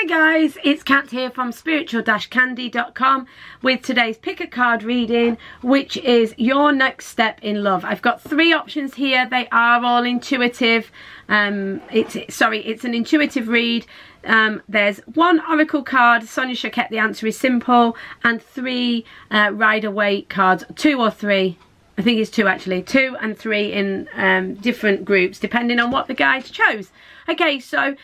Hi guys, it's Kat here from spiritual-candy.com with today's pick a card reading, which is your next step in love. I've got three options here. They are all intuitive. It's an intuitive read. There's one oracle card, Sonia Choquette, the answer is simple, and three Rider-Waite cards, two or three. I think it's two actually, 2 and 3 in different groups depending on what the guides chose. Okay, so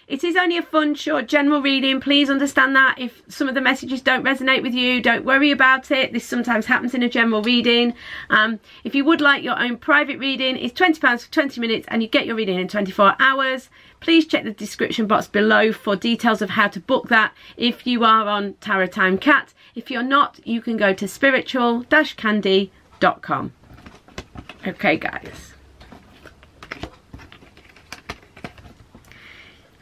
it is only a fun, short, general reading. Please understand that if some of the messages don't resonate with you, don't worry about it. This sometimes happens in a general reading. If you would like your own private reading, it's £20 for 20 minutes and you get your reading in 24 hours. Please check the description box below for details of how to book that if you are on Tarot Time Cat. If you're not, you can go to spiritual-candy.com. Okay guys,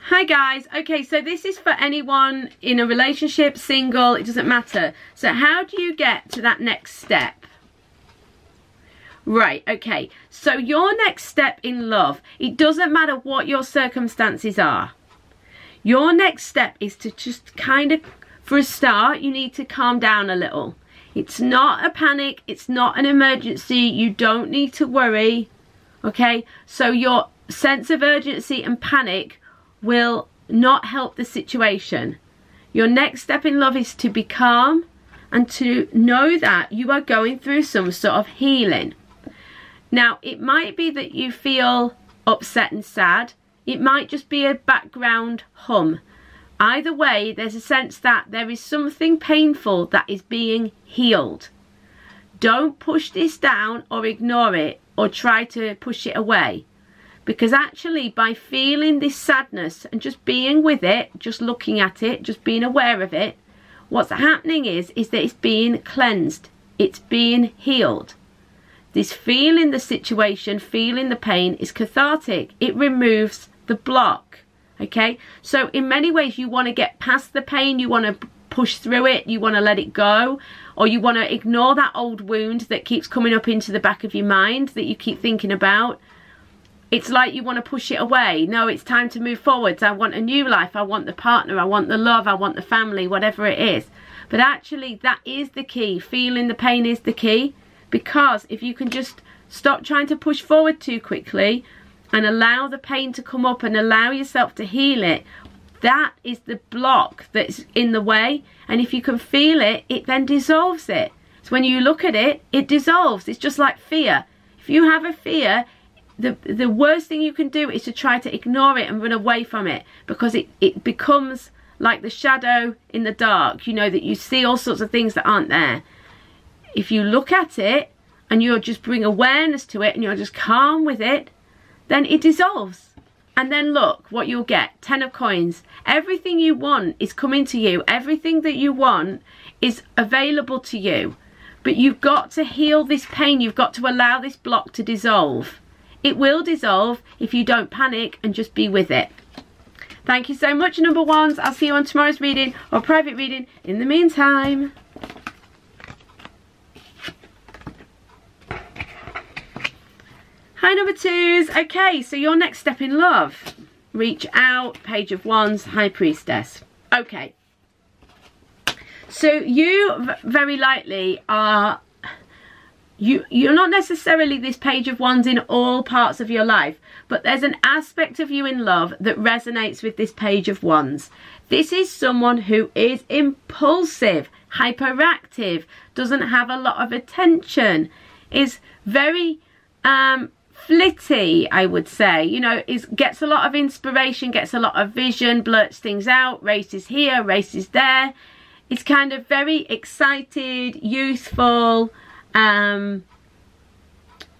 hi guys. Okay, so this is for anyone in a relationship, single, it doesn't matter. So how do you get to that next step? Right, okay, so your next step in love, it doesn't matter what your circumstances are. Your next step is to just kind of, for a start, you need to calm down a little. It's not a panic, it's not an emergency, you don't need to worry, okay? So your sense of urgency and panic will not help the situation. Your next step in love is to be calm and to know that you are going through some sort of healing. Now, it might be that you feel upset and sad. It might just be a background hum. Either way, there's a sense that there is something painful that is being healed. Don't push this down or ignore it or try to push it away. Because actually, by feeling this sadness and just being with it, just looking at it, just being aware of it, what's happening is that it's being cleansed. It's being healed. This feeling the situation, feeling the pain is cathartic. It removes the block. Okay, so in many ways you want to get past the pain, you want to push through it, you want to let it go, or you want to ignore that old wound that keeps coming up into the back of your mind that you keep thinking about. It's like you want to push it away. No, it's time to move forwards. I want a new life, I want the partner, I want the love, I want the family, whatever it is. But actually that is the key. Feeling the pain is the key, because if you can just stop trying to push forward too quickly and allow the pain to come up and allow yourself to heal it, that is the block that's in the way. And if you can feel it, it then dissolves it. So when you look at it, it dissolves. It's just like fear. If you have a fear, the worst thing you can do is to try to ignore it and run away from it, because it becomes like the shadow in the dark, you know, that you see all sorts of things that aren't there. If you look at it and you'll just bring awareness to it and you're just calm with it, then it dissolves. And then look what you'll get. 10 of coins. Everything you want is coming to you. Everything that you want is available to you. But you've got to heal this pain. You've got to allow this block to dissolve. It will dissolve if you don't panic and just be with it. Thank you so much, number ones. I'll see you on tomorrow's reading or private reading. In the meantime, hi number twos. Okay, so your next step in love. Reach out, Page of Wands, High Priestess. Okay. So you very likely are, you're not necessarily this Page of Wands in all parts of your life, but there's an aspect of you in love that resonates with this Page of Wands. This is someone who is impulsive, hyperactive, doesn't have a lot of attention, is very flitty, I would say, you know, gets a lot of inspiration, gets a lot of vision, blurts things out, races here, races there. It's kind of very excited, youthful.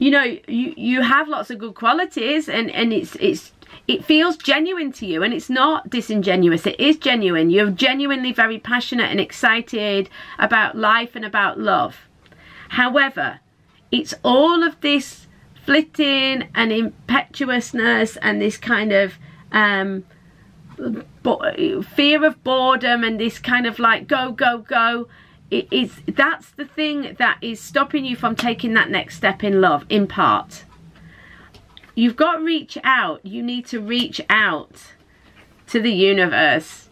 You know, you have lots of good qualities, and it feels genuine to you, and it's not disingenuous. It is genuine. You're genuinely very passionate and excited about life and about love. However, it's all of this flitting and impetuousness and this kind of fear of boredom and this kind of like go, go, go. That's the thing that is stopping you from taking that next step in love, in part. You've got to reach out. You need to reach out to the universe,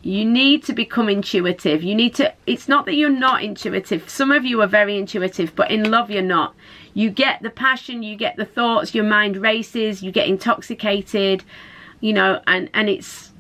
You need to become intuitive. You need to, it's not that you're not intuitive. Some of you are very intuitive, but in love you're not. You get the passion, you get the thoughts, your mind races, you get intoxicated, you know, and it's,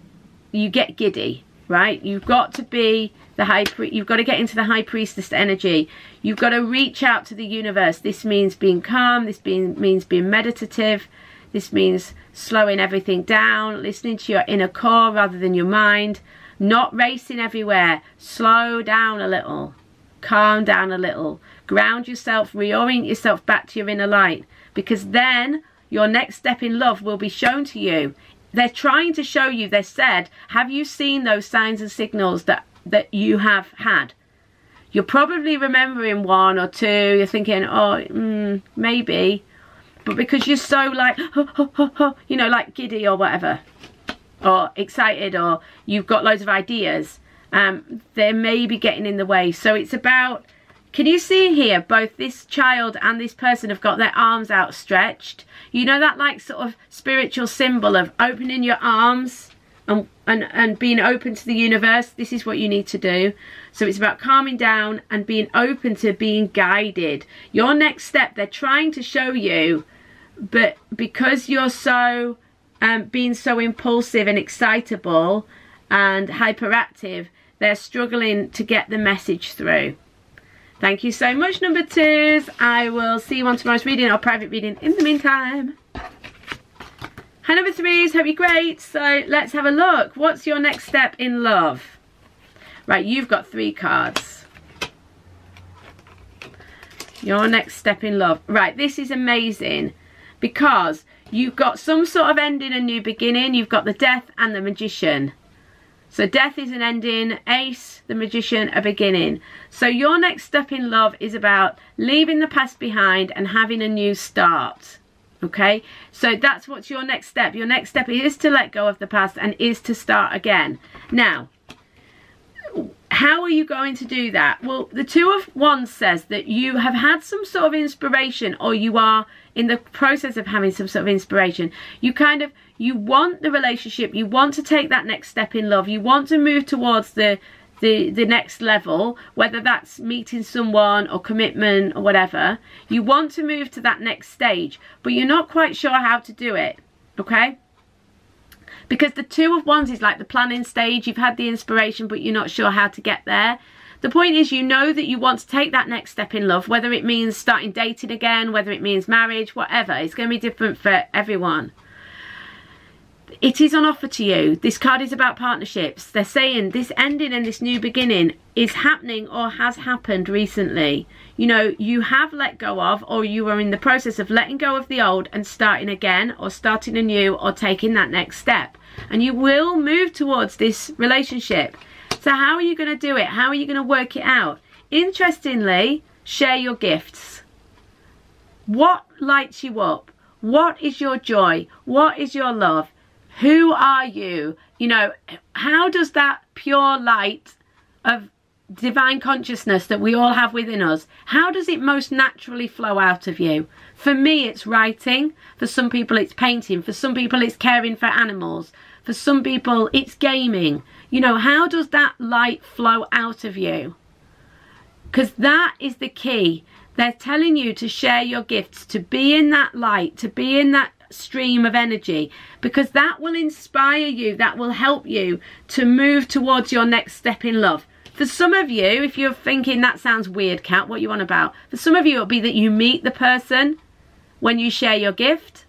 you get giddy, right? You've got to be the you've got to get into the high priestess energy. You've got to reach out to the universe. This means being calm, this means being meditative, this means slowing everything down, listening to your inner core rather than your mind, not racing everywhere. Slow down a little, calm down a little, ground yourself, reorient yourself back to your inner light, because then your next step in love will be shown to you. They're trying to show you, they said, have you seen those signs and signals that you have had? You're probably remembering one or two, you're thinking, oh, maybe, but because you're so like, you know, like giddy or whatever, or excited, or you've got loads of ideas, they may be getting in the way. So it's about, can you see here, both this child and this person have got their arms outstretched. You know that like sort of spiritual symbol of opening your arms and being open to the universe? This is what you need to do. So it's about calming down and being open to being guided. Your next step, they're trying to show you, but because you're so being so impulsive and excitable and hyperactive, they're struggling to get the message through. Thank you so much, number 2s. I will see you on tomorrow's reading or private reading in the meantime. Hi, number 3s. Hope you're great. So let's have a look. What's your next step in love? Right, you've got 3 cards. Your next step in love. Right, this is amazing because you've got some sort of ending and new beginning. You've got the Death and the Magician. So Death is an ending, Ace, the Magician, a beginning. So your next step in love is about leaving the past behind and having a new start. Okay, so that's what's your next step. Your next step is to let go of the past and is to start again. Now, how are you going to do that? Well, the 2 of Wands says that you have had some sort of inspiration, or you are in the process of having some sort of inspiration. You want the relationship, you want to take that next step in love, you want to move towards the next level, whether that's meeting someone or commitment or whatever. You want to move to that next stage, but you're not quite sure how to do it, okay? Because the 2 of Wands is like the planning stage. You've had the inspiration, but you're not sure how to get there. The point is, you know that you want to take that next step in love, whether it means starting dating again, whether it means marriage, whatever. It's going to be different for everyone. It is on offer to you. This card is about partnerships. They're saying this ending and this new beginning is happening or has happened recently. You know, you have let go of, or you are in the process of letting go of the old and starting again, or starting anew, or taking that next step. And you will move towards this relationship. So how are you going to do it? How are you going to work it out? Interestingly, share your gifts. What lights you up? What is your joy? What is your love? Who are you? You know, how does that pure light of divine consciousness that we all have within us, how does it most naturally flow out of you? For me, it's writing. For some people, it's painting. For some people, it's caring for animals. For some people, it's gaming. You know, how does that light flow out of you? Because that is the key. They're telling you to share your gifts, to be in that light, to be in that stream of energy, because that will inspire you, that will help you to move towards your next step in love. For some of you, if you're thinking that sounds weird, Kat, what you on about? For some of you, it'll be that you meet the person when you share your gift.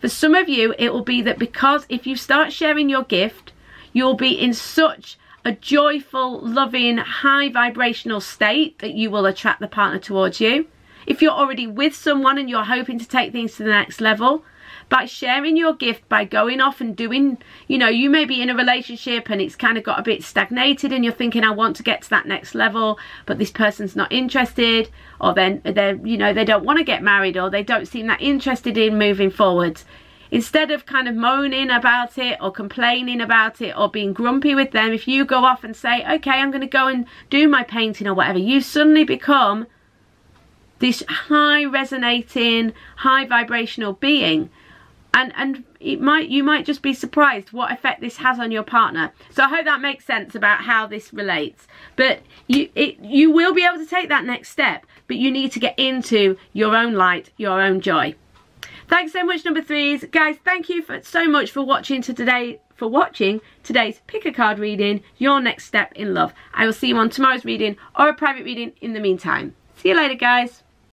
For some of you, it will be that because if you start sharing your gift, you'll be in such a joyful, loving, high vibrational state that you will attract the partner towards you. If you're already with someone and you're hoping to take things to the next level, by sharing your gift, by going off and doing, you know, you may be in a relationship and it's kind of got a bit stagnated and you're thinking, I want to get to that next level, but this person's not interested, or then they're, you know, they don't want to get married, or they don't seem that interested in moving forwards. Instead of kind of moaning about it or complaining about it or being grumpy with them, if you go off and say, okay, I'm going to go and do my painting or whatever, you suddenly become this high resonating, high vibrational being. And you might just be surprised what effect this has on your partner. So I hope that makes sense about how this relates. But you will be able to take that next step, but you need to get into your own light, your own joy. Thanks so much, number 3s. Guys, thank you so much for watching today's pick a card reading, Your Next Step in Love. I will see you on tomorrow's reading or a private reading in the meantime. See you later, guys.